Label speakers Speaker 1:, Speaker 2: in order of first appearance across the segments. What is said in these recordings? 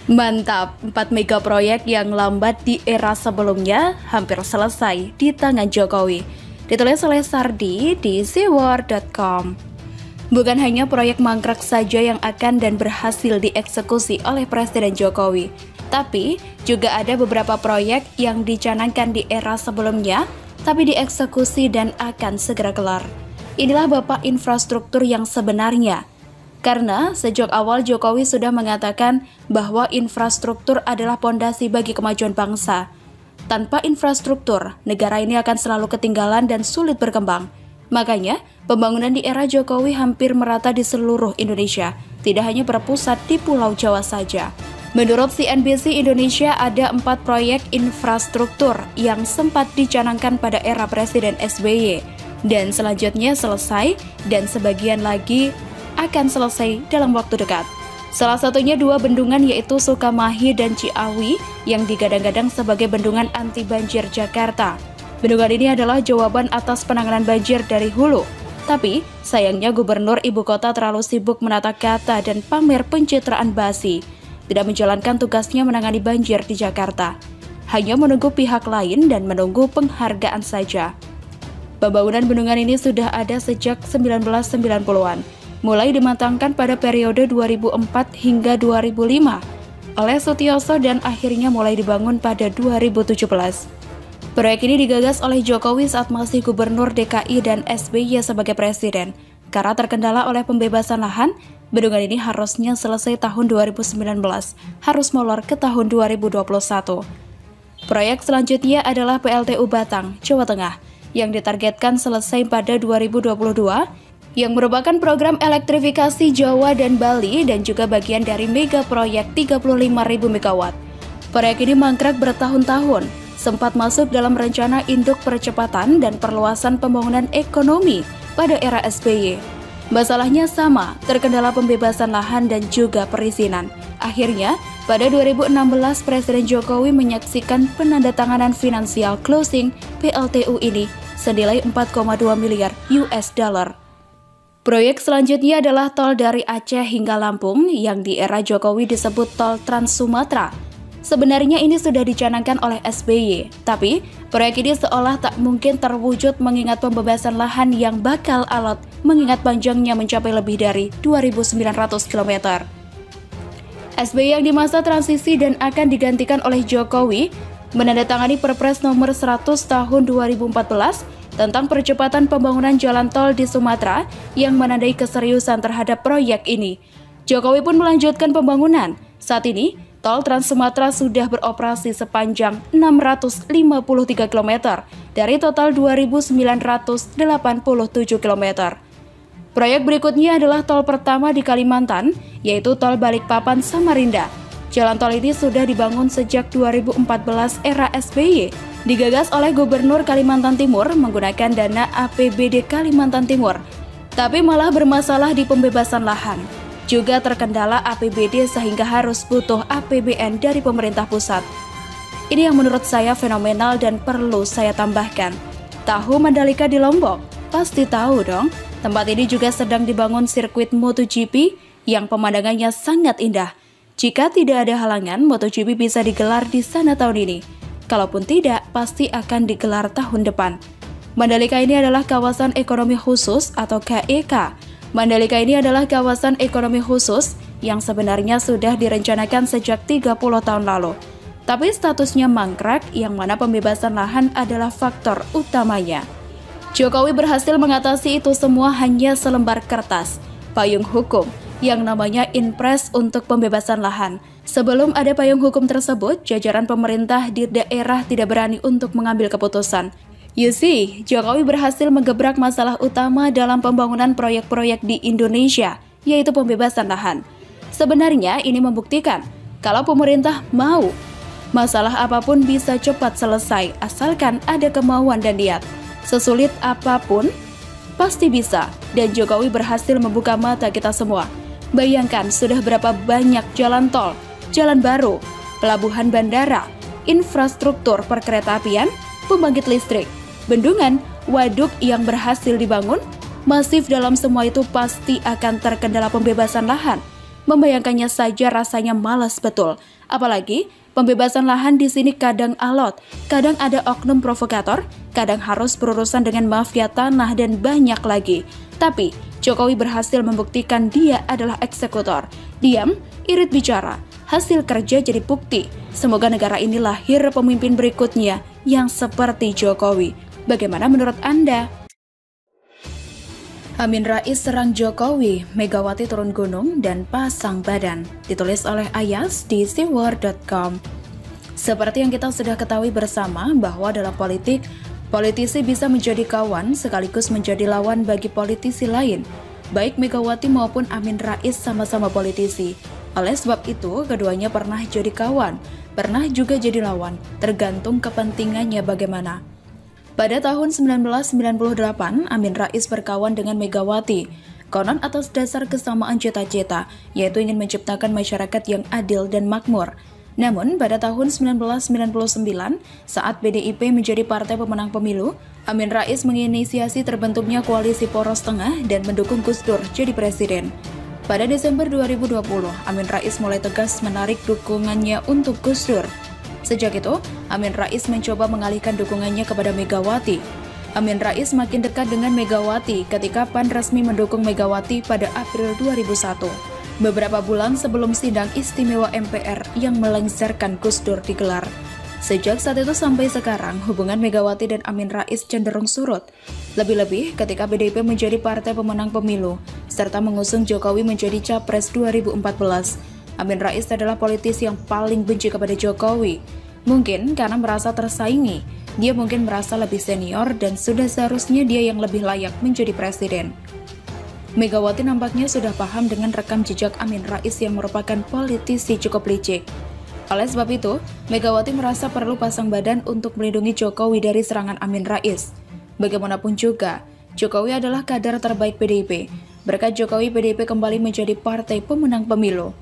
Speaker 1: Mantap, 4 mega proyek yang lambat di era sebelumnya hampir selesai di tangan Jokowi. Ditulis oleh Sardi di Zeewar.com. Bukan hanya proyek mangkrak saja yang akan dan berhasil dieksekusi oleh Presiden Jokowi, tapi juga ada beberapa proyek yang dicanangkan di era sebelumnya, tapi dieksekusi dan akan segera kelar. Inilah Bapak Infrastruktur yang sebenarnya. Karena sejak awal Jokowi sudah mengatakan bahwa infrastruktur adalah pondasi bagi kemajuan bangsa. Tanpa infrastruktur, negara ini akan selalu ketinggalan dan sulit berkembang. Makanya, pembangunan di era Jokowi hampir merata di seluruh Indonesia, tidak hanya berpusat di Pulau Jawa saja. Menurut CNBC Indonesia, ada 4 proyek infrastruktur yang sempat dicanangkan pada era Presiden SBY, dan selanjutnya selesai, dan sebagian lagi akan selesai dalam waktu dekat. Salah satunya 2 bendungan yaitu Sukamahi dan Ciawi yang digadang-gadang sebagai bendungan anti banjir Jakarta. Bendungan ini adalah jawaban atas penanganan banjir dari hulu. Tapi, sayangnya Gubernur Ibu Kota terlalu sibuk menata kata dan pamer pencitraan basi, tidak menjalankan tugasnya menangani banjir di Jakarta. Hanya menunggu pihak lain dan menunggu penghargaan saja. Pembangunan bendungan ini sudah ada sejak 1990-an. Mulai dimatangkan pada periode 2004 hingga 2005 oleh Sutioso dan akhirnya mulai dibangun pada 2017. Proyek ini digagas oleh Jokowi saat masih Gubernur DKI dan SBY sebagai Presiden. Karena terkendala oleh pembebasan lahan, bendungan ini harusnya selesai tahun 2019, harus molor ke tahun 2021. Proyek selanjutnya adalah PLTU Batang, Jawa Tengah, yang ditargetkan selesai pada 2022, yang merupakan program elektrifikasi Jawa dan Bali dan juga bagian dari mega proyek 35.000 MW. Proyek ini mangkrak bertahun-tahun, sempat masuk dalam rencana induk percepatan dan perluasan pembangunan ekonomi pada era SBY. Masalahnya sama, terkendala pembebasan lahan dan juga perizinan. Akhirnya, pada 2016 Presiden Jokowi menyaksikan penandatanganan finansial closing PLTU ini senilai 4,2 miliar US dollar. Proyek selanjutnya adalah tol dari Aceh hingga Lampung yang di era Jokowi disebut tol Trans Sumatera. Sebenarnya ini sudah dicanangkan oleh SBY, tapi proyek ini seolah tak mungkin terwujud mengingat pembebasan lahan yang bakal alot mengingat panjangnya mencapai lebih dari 2.900 km. SBY yang di masa transisi dan akan digantikan oleh Jokowi menandatangani Perpres nomor 100 tahun 2014 tentang percepatan pembangunan jalan tol di Sumatera yang menandai keseriusan terhadap proyek ini. Jokowi pun melanjutkan pembangunan. Saat ini, tol Trans Sumatera sudah beroperasi sepanjang 653 km dari total 2.987 km. Proyek berikutnya adalah tol pertama di Kalimantan, yaitu tol Balikpapan Samarinda. Jalan tol ini sudah dibangun sejak 2014 era SBY, digagas oleh Gubernur Kalimantan Timur menggunakan dana APBD Kalimantan Timur, tapi malah bermasalah di pembebasan lahan. Juga terkendala APBD sehingga harus butuh APBN dari pemerintah pusat. Ini yang menurut saya fenomenal dan perlu saya tambahkan. Tahu Mandalika di Lombok? Pasti tahu dong. Tempat ini juga sedang dibangun sirkuit MotoGP yang pemandangannya sangat indah. Jika tidak ada halangan, MotoGP bisa digelar di sana tahun ini. Kalaupun tidak, pasti akan digelar tahun depan. Mandalika ini adalah kawasan ekonomi khusus atau KEK. Mandalika ini adalah kawasan ekonomi khusus yang sebenarnya sudah direncanakan sejak 30 tahun lalu. Tapi statusnya mangkrak yang mana pembebasan lahan adalah faktor utamanya. Jokowi berhasil mengatasi itu semua hanya selembar kertas, payung hukum, yang namanya Inpres untuk pembebasan lahan. Sebelum ada payung hukum tersebut, jajaran pemerintah di daerah tidak berani untuk mengambil keputusan. You see, Jokowi berhasil menggebrak masalah utama dalam pembangunan proyek-proyek di Indonesia, yaitu pembebasan lahan. Sebenarnya ini membuktikan kalau pemerintah mau, masalah apapun bisa cepat selesai asalkan ada kemauan dan niat. Sesulit apapun, pasti bisa, dan Jokowi berhasil membuka mata kita semua. Bayangkan sudah berapa banyak jalan tol, jalan baru, pelabuhan bandara, infrastruktur perkeretaapian, pembangkit listrik, bendungan, waduk yang berhasil dibangun. Masif dalam semua itu pasti akan terkendala pembebasan lahan. Membayangkannya saja rasanya malas betul. Apalagi pembebasan lahan di sini kadang alot, kadang ada oknum provokator, kadang harus berurusan dengan mafia tanah dan banyak lagi. Tapi Jokowi berhasil membuktikan dia adalah eksekutor. Diam, irit bicara, hasil kerja jadi bukti. Semoga negara ini lahir pemimpin berikutnya yang seperti Jokowi. Bagaimana menurut Anda? Amin Rais serang Jokowi, Megawati turun gunung dan pasang badan. Ditulis oleh Ayas di siwar.com. Seperti yang kita sudah ketahui bersama bahwa dalam politik, politisi bisa menjadi kawan sekaligus menjadi lawan bagi politisi lain. Baik Megawati maupun Amin Rais sama-sama politisi. Oleh sebab itu, keduanya pernah jadi kawan, pernah juga jadi lawan, tergantung kepentingannya bagaimana. Pada tahun 1998, Amin Rais berkawan dengan Megawati, konon atas dasar kesamaan cita-cita, yaitu ingin menciptakan masyarakat yang adil dan makmur. Namun, pada tahun 1999, saat PDIP menjadi partai pemenang pemilu, Amin Rais menginisiasi terbentuknya koalisi poros tengah dan mendukung Gus Dur jadi presiden. Pada Desember 2020, Amin Rais mulai tegas menarik dukungannya untuk Gus Dur. Sejak itu, Amin Rais mencoba mengalihkan dukungannya kepada Megawati. Amin Rais makin dekat dengan Megawati ketika PAN resmi mendukung Megawati pada April 2001. Beberapa bulan sebelum sidang istimewa MPR yang melengsarkan Gus Dur digelar. Sejak saat itu sampai sekarang, hubungan Megawati dan Amin Rais cenderung surut. Lebih-lebih ketika PDIP menjadi partai pemenang pemilu, serta mengusung Jokowi menjadi Capres 2014. Amin Rais adalah politisi yang paling benci kepada Jokowi. Mungkin karena merasa tersaingi, dia mungkin merasa lebih senior dan sudah seharusnya dia yang lebih layak menjadi presiden. Megawati nampaknya sudah paham dengan rekam jejak Amin Rais yang merupakan politisi cukup licik. Oleh sebab itu, Megawati merasa perlu pasang badan untuk melindungi Jokowi dari serangan Amin Rais. Bagaimanapun juga, Jokowi adalah kader terbaik PDIP. Berkat Jokowi, PDIP kembali menjadi partai pemenang pemilu.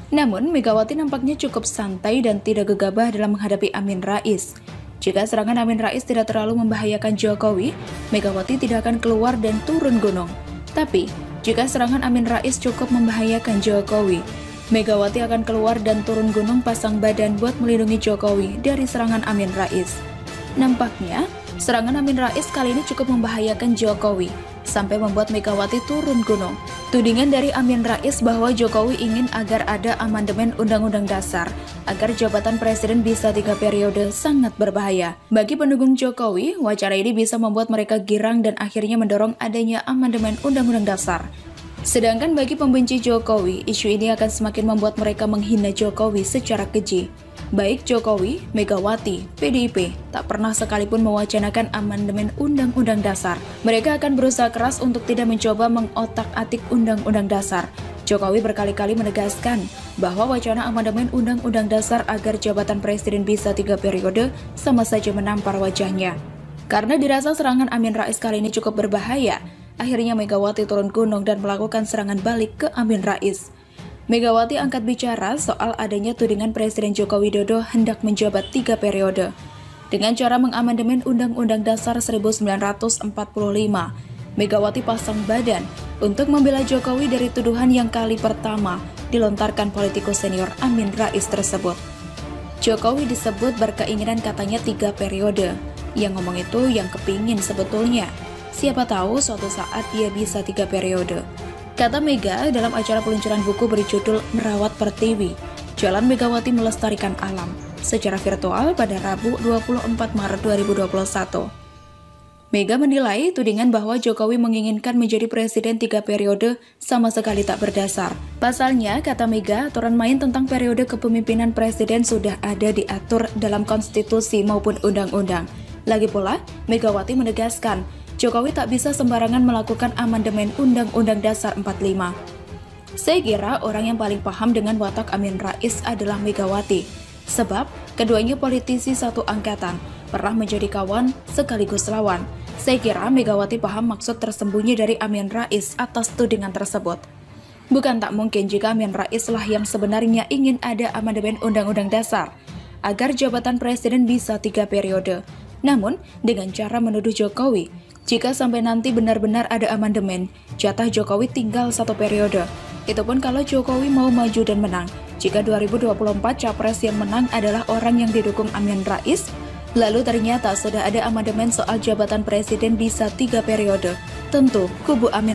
Speaker 1: Namun, Megawati nampaknya cukup santai dan tidak gegabah dalam menghadapi Amin Rais. Jika serangan Amin Rais tidak terlalu membahayakan Jokowi, Megawati tidak akan keluar dan turun gunung. Tapi, jika serangan Amin Rais cukup membahayakan Jokowi, Megawati akan keluar dan turun gunung pasang badan buat melindungi Jokowi dari serangan Amin Rais. Nampaknya, serangan Amin Rais kali ini cukup membahayakan Jokowi, sampai membuat Megawati turun gunung. Tudingan dari Amin Rais bahwa Jokowi ingin agar ada amandemen Undang-Undang Dasar, agar jabatan presiden bisa 3 periode sangat berbahaya. Bagi pendukung Jokowi, wacana ini bisa membuat mereka girang dan akhirnya mendorong adanya amandemen Undang-Undang Dasar. Sedangkan bagi pembenci Jokowi, isu ini akan semakin membuat mereka menghina Jokowi secara keji. Baik Jokowi, Megawati, PDIP tak pernah sekalipun mewacanakan amandemen Undang-Undang Dasar. Mereka akan berusaha keras untuk tidak mencoba mengotak-atik Undang-Undang Dasar. Jokowi berkali-kali menegaskan bahwa wacana amandemen Undang-Undang Dasar agar jabatan presiden bisa 3 periode sama saja menampar wajahnya. Karena dirasa serangan Amin Rais kali ini cukup berbahaya, akhirnya Megawati turun gunung dan melakukan serangan balik ke Amin Rais. Megawati angkat bicara soal adanya tudingan Presiden Joko Widodo hendak menjabat 3 periode. Dengan cara mengamandemen Undang-Undang Dasar 1945, Megawati pasang badan untuk membela Jokowi dari tuduhan yang kali pertama dilontarkan politikus senior Amin Rais tersebut. Jokowi disebut berkeinginan katanya 3 periode. Yang ngomong itu yang kepingin sebetulnya. Siapa tahu suatu saat dia bisa 3 periode. Kata Mega dalam acara peluncuran buku berjudul Merawat Pertiwi, Jalan Megawati Melestarikan Alam, secara virtual pada Rabu 24 Maret 2021. Mega menilai tudingan bahwa Jokowi menginginkan menjadi presiden 3 periode sama sekali tak berdasar. Pasalnya, kata Mega, aturan main tentang periode kepemimpinan presiden sudah ada diatur dalam konstitusi maupun undang-undang. Lagi pula, Megawati menegaskan, Jokowi tak bisa sembarangan melakukan amandemen Undang-Undang Dasar 45. Saya kira orang yang paling paham dengan watak Amin Rais adalah Megawati. Sebab, keduanya politisi satu angkatan, pernah menjadi kawan sekaligus lawan. Saya kira Megawati paham maksud tersembunyi dari Amin Rais atas tudingan tersebut. Bukan tak mungkin jika Amin Rais lah yang sebenarnya ingin ada amandemen Undang-Undang Dasar, agar jabatan presiden bisa 3 periode. Namun, dengan cara menuduh Jokowi, jika sampai nanti benar-benar ada amandemen, jatah Jokowi tinggal 1 periode. Itu pun kalau Jokowi mau maju dan menang. Jika 2024 capres yang menang adalah orang yang didukung Amin Rais, lalu ternyata sudah ada amandemen soal jabatan presiden bisa 3 periode. Tentu kubu Amin